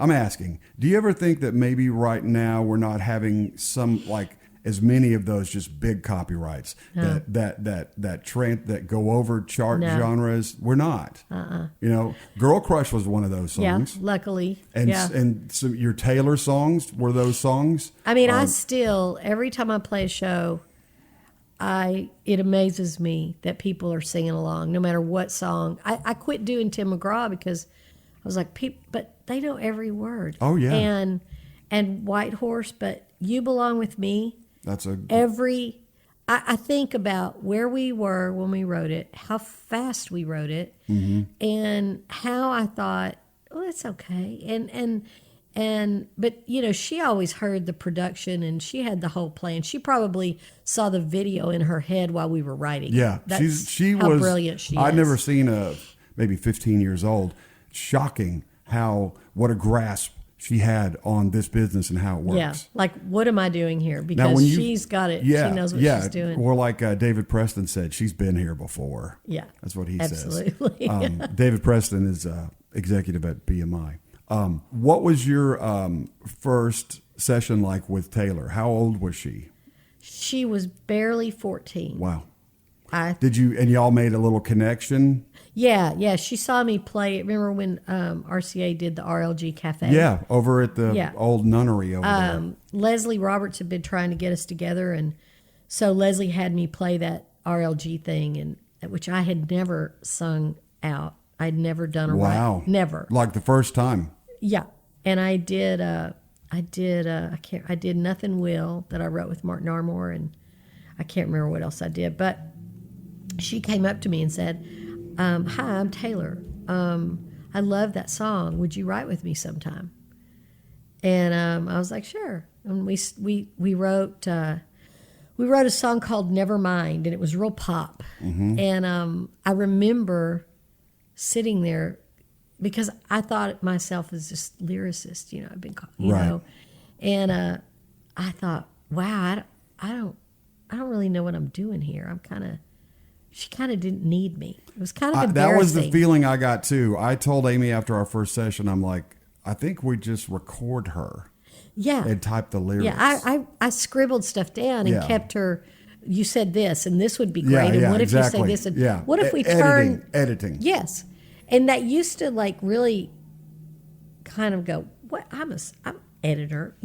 I'm asking, do you ever think that maybe right now we're not having some like as many of those just big copyrights that go over chart genres? We're not. You know, Girl Crush was one of those songs. Yeah, luckily. And so your Taylor songs were those songs? I mean, I still, every time I play a show, it amazes me that people are singing along, no matter what song. I quit doing Tim McGraw because I was like, but they know every word. Oh, yeah. And White Horse, but You Belong With Me. I think about where we were when we wrote it, how fast we wrote it, and how I thought, oh, it's okay. But you know, she always heard the production and she had the whole plan. She probably saw the video in her head while we were writing. Yeah, she was brilliant. I'd never seen maybe 15 years old. Shocking what a grasp she had on this business and how it works. Yeah, like what am I doing here? Because she's got it. Yeah, she knows what she's doing. Or like David Preston said, she's been here before. Yeah, that's what he says. Absolutely. David Preston is executive at BMI. What was your first session like with Taylor? How old was she? She was barely 14. Wow. Did you and y'all made a little connection? Yeah. She saw me play. Remember when RCA did the RLG Cafe? Yeah, over at the old nunnery over there. Leslie Roberts had been trying to get us together, and so Leslie had me play that RLG thing, and which I had never sung out. I'd never done a wow, never, like the first time. Yeah, and I did Nothing Will that I wrote with Martin Armour, and I can't remember what else I did, but she came up to me and said, hi, I'm Taylor. I love that song. Would you write with me sometime? And I was like, sure. And we wrote a song called Never Mind, and it was real pop. And I remember sitting there because I thought of myself as just lyricist, I've been called, you know, and I thought, wow, I don't really know what I'm doing here. She kind of didn't need me. It was kind of embarrassing. That was the feeling I got too. I told Amy after our first session, I'm like, I think we just record her. Yeah. And type the lyrics. Yeah, I scribbled stuff down and kept her, you said this, and this would be great. And what if you say this? And what if we turn... Editing. Yes. And that used to like really kind of go, what? I'm editor,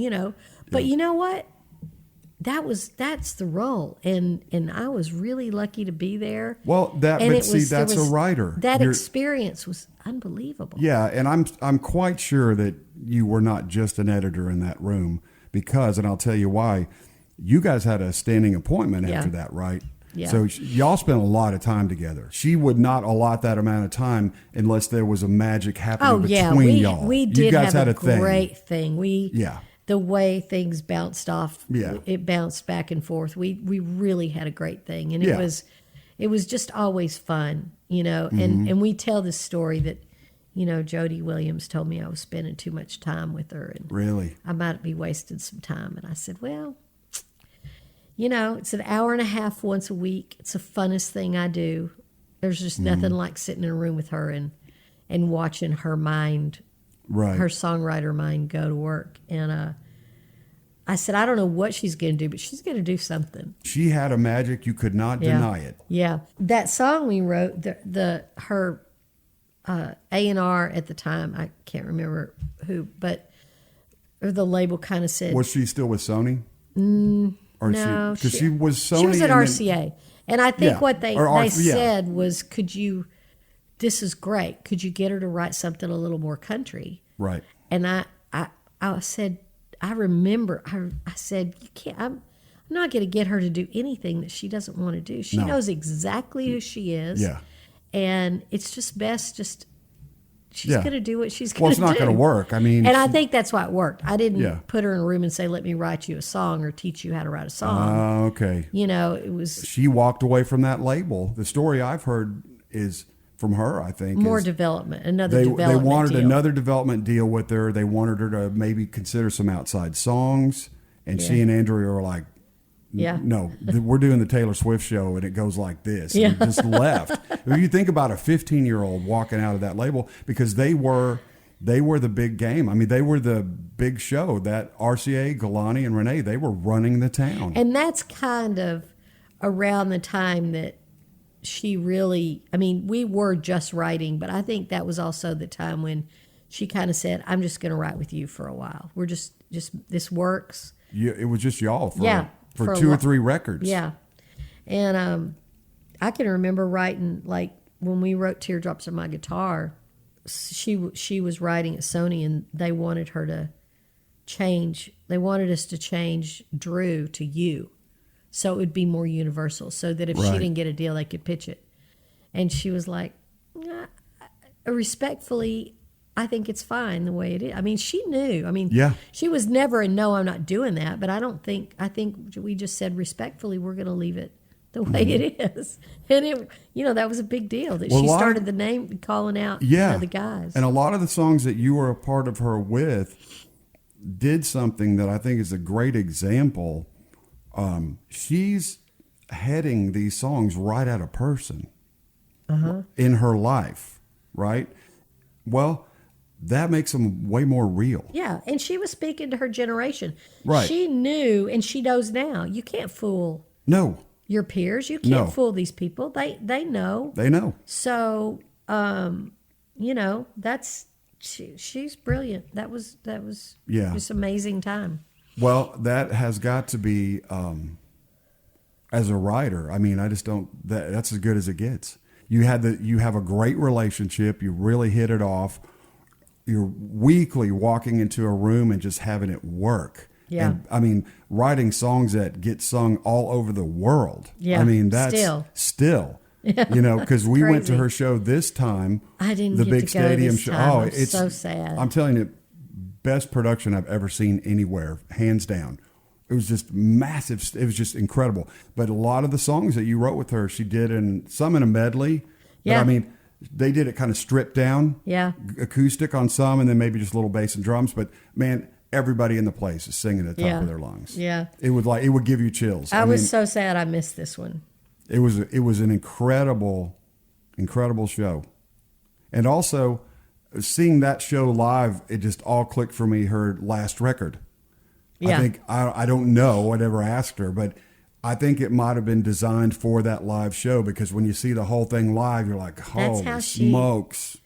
But you know what? That's the role, and I was really lucky to be there. Well, that's a writer. That experience was unbelievable. Yeah, and I'm quite sure that you were not just an editor in that room because, and I'll tell you why. You guys had a standing appointment after that, right? Yeah. So y'all spent a lot of time together. She would not allot that amount of time unless there was a magic happening between y'all. We did you guys have had a great thing. The way things bounced off, it bounced back and forth. We really had a great thing, and it was just always fun, And we tell this story that, Jody Williams told me I was spending too much time with her, and really I might be wasting some time. And I said, well, it's an hour and a half once a week. It's the funnest thing I do. There's just nothing like sitting in a room with her and watching her mind. Right. Her songwriter mind go to work. And I said, I don't know what she's going to do, but she's going to do something. She had a magic. You could not deny it. Yeah. That song we wrote, her A&R at the time, I can't remember who, but the label kind of said. Was she still with Sony? No. Because she was Sony. She was at RCA. And I think what they said was, this is great. Could you get her to write something a little more country? Right. And I said, I remember, I said, you can't, I'm not going to get her to do anything that she doesn't want to do. She knows exactly who she is. Yeah. And it's just best, she's going to do what she's going to do. Well, it's not going to work. I mean. And I think that's why it worked. I didn't put her in a room and say, let me write you a song or teach you how to write a song. Okay. It was. She walked away from that label. The story I've heard is from her, I think. More development, They wanted another development deal with her. They wanted her to maybe consider some outside songs. And she and Andrea were like, no, we're doing the Taylor Swift show and it goes like this. And just left. If you think about a 15-year-old walking out of that label, because they were they were the big game. I mean, they were the big show. That RCA, Galani, and Renee, they were running the town. And that's kind of around the time that she really, I mean, we were just writing, but I think that was also the time when she kind of said, I'm just going to write with you for a while. We're just this works. Yeah, it was just y'all for 2 or 3 records. Yeah. And I can remember writing, like when we wrote Teardrops on My Guitar, she was writing at Sony, and they wanted her to change. They wanted us to change Drew to You, so it would be more universal, so that if she didn't get a deal, they could pitch it. And she was like, respectfully, I think it's fine the way it is. I mean, she knew. I mean, she was never a no, I'm not doing that. But I think we just said respectfully, we're going to leave it the way it is. And it, that was a big deal that she started the name calling out the guys. And a lot of the songs that you were a part of her with did something that I think is a great example. She's heading these songs right at a person in her life, right? Well, that makes them way more real. Yeah, and she was speaking to her generation. Right. She knew, and she knows now, you can't fool your peers. You can't fool these people. They know. They know. So, that's she's brilliant. That was just amazing time. Well, that has got to be, as a writer, I mean, I just don't, that's as good as it gets. You have a great relationship. You really hit it off. You're weekly walking into a room and just having it work. Yeah. And, I mean, writing songs that get sung all over the world. Yeah. I mean, that's still because we went to her show this time. I didn't the get big to go stadium this show. time. Oh, I'm it's so sad. I'm telling you, best production I've ever seen anywhere, hands down. It was just massive. It was just incredible. But a lot of the songs that you wrote with her, she did some in a medley. Yeah. But I mean, they did it kind of stripped down. Yeah. Acoustic on some, and then maybe just a little bass and drums. But man, everybody in the place is singing at the top of their lungs. Yeah. It would give you chills. I was so sad I missed this one. It was an incredible show. And also seeing that show live, it just all clicked for me, her last record. Yeah. I think, I don't know, I never asked her, but I think it might have been designed for that live show, because when you see the whole thing live, you're like, holy smokes.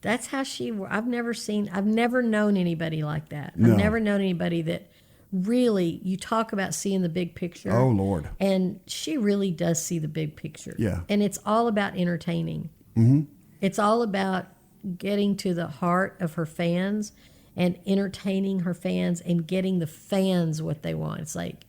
That's how I've never known anybody like that. No. I've never known anybody that really, you talk about seeing the big picture. Oh, Lord. And she really does see the big picture. Yeah. And it's all about entertaining. Mm-hmm. It's all about getting to the heart of her fans and entertaining her fans and getting the fans what they want. It's like,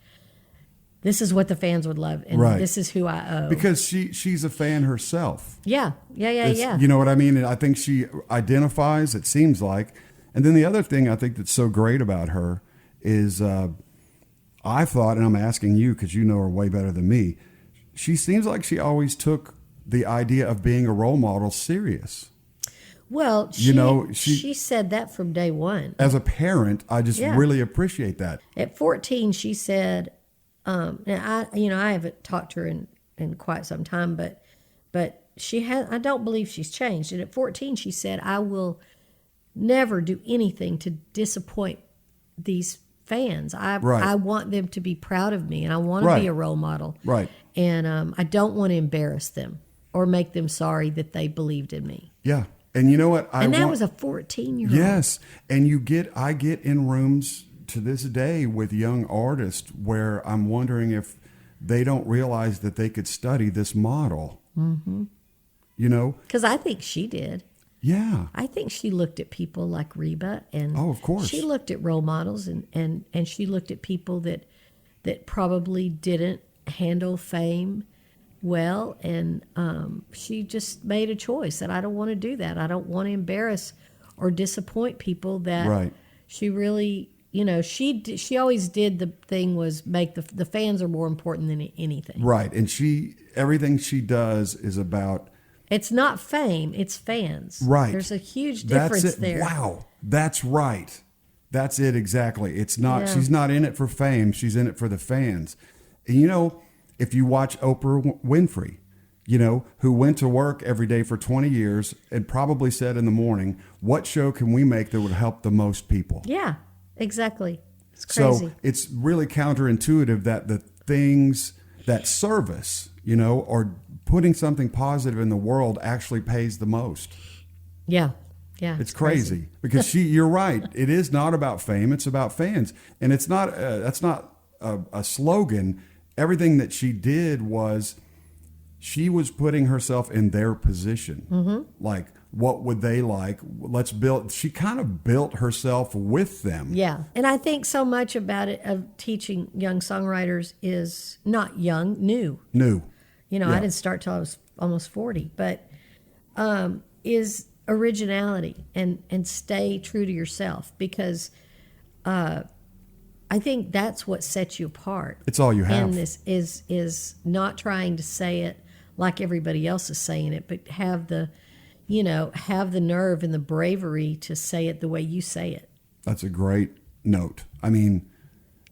this is what the fans would love, and this is who I owe. Because she's a fan herself. Yeah. You know what I mean? And I think she identifies, it seems like. And then the other thing I think that's so great about her is I thought, and I'm asking you because you know her way better than me, she seems like she always took the idea of being a role model serious. Well, she said that from day one. As a parent, I just really appreciate that. At 14, she said, and I haven't talked to her in quite some time, but I don't believe she's changed. And at 14, she said, I will never do anything to disappoint these fans. I want them to be proud of me, and I want to be a role model. Right. And I don't want to embarrass them or make them sorry that they believed in me. Yeah. And you know what? That was a 14-year-old. Yes. And I get in rooms to this day with young artists where I'm wondering if they don't realize that they could study this model. Mm-hmm. Because I think she did. Yeah. I think she looked at people like Reba, and of course. She looked at role models and she looked at people that probably didn't handle fame well, and she just made a choice that I don't want to do that. I don't want to embarrass or disappoint people that she really, she always did the thing was make the fans are more important than anything. Right. And everything she does is about. It's not fame, it's fans. Right. There's a huge difference there. Wow. That's right. That's it exactly. It's not, she's not in it for fame. She's in it for the fans. And if you watch Oprah Winfrey, who went to work every day for 20 years and probably said in the morning, what show can we make that would help the most people? Yeah, exactly. It's crazy. So it's really counterintuitive that the things that service, or putting something positive in the world actually pays the most. Yeah. Yeah. It's crazy because you're right. It is not about fame. It's about fans. And it's not, that's not a slogan. Everything that she did was, she was putting herself in their position. Mm-hmm. Like, what would they like? Let's build. She kind of built herself with them. Yeah. And I think so much about it, of teaching young songwriters, is not young, new. New. I didn't start till I was almost 40, but is originality and stay true to yourself, because I think that's what sets you apart. It's all you have. And this is not trying to say it like everybody else is saying it, but have the nerve and the bravery to say it the way you say it. That's a great note. I mean,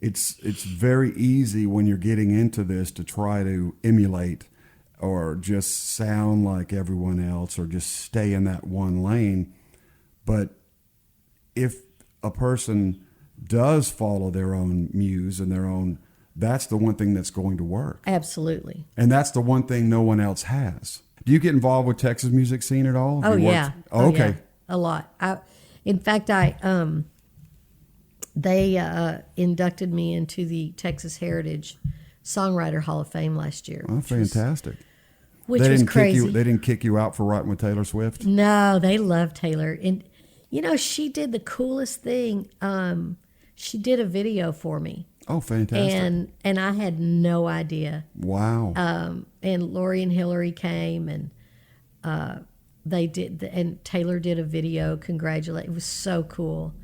it's very easy when you're getting into this to try to emulate or just sound like everyone else or just stay in that one lane. But if a person does follow their own muse and their own, that's the one thing that's going to work. Absolutely. And that's the one thing no one else has. Do you get involved with Texas music scene at all? Oh, yeah. Oh, okay. Yeah. A lot. In fact, they inducted me into the Texas Heritage Songwriter Hall of Fame last year. Oh, fantastic. Which was crazy. They didn't kick you out for writing with Taylor Swift? No, they love Taylor. And, she did the coolest thing. She did a video for me. Oh, fantastic. And I had no idea. Wow. And Lori and Hillary came, and they did, and Taylor did a video congratulating. It was so cool.